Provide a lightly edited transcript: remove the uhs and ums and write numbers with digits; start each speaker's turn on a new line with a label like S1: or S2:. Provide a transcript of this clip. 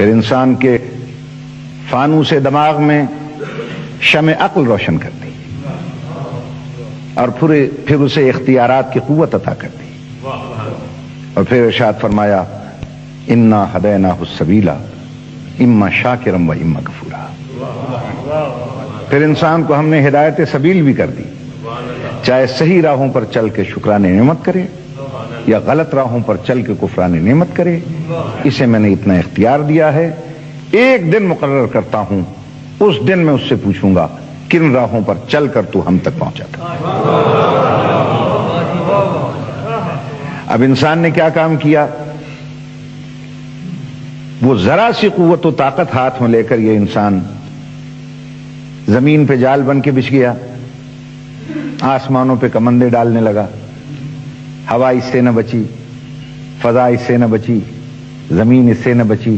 S1: پھر انسان کے فانوس دماغ میں شمع عقل روشن کر دی اور پھر اسے اختیارات کی قوت عطا کر دی، اور پھر ارشاد فرمایا انا ہدیناہ السبیل اما شاکرا و اما کفورا۔ پھر انسان کو ہم نے ہدایت سبیل بھی کر دی، چاہے صحیح راہوں پر چل کے شکران نعمت کرے یا غلط راہوں پر چل کے کفران نعمت کرے، اسے میں نے اتنا اختیار دیا ہے۔ ایک دن مقرر کرتا ہوں، اس دن میں اس سے پوچھوں گا کن راہوں پر چل کر تو ہم تک پہنچا تھا۔ اب انسان نے کیا کام کیا؟ وہ ذرا سی قوت و طاقت ہاتھ میں لے کر یہ انسان زمین پہ جال بن کے بچھ گیا، آسمانوں پہ کمندے ڈالنے لگا، ہوا اس سے نہ بچی، فضا اس سے نہ بچی، زمین اس سے نہ بچی،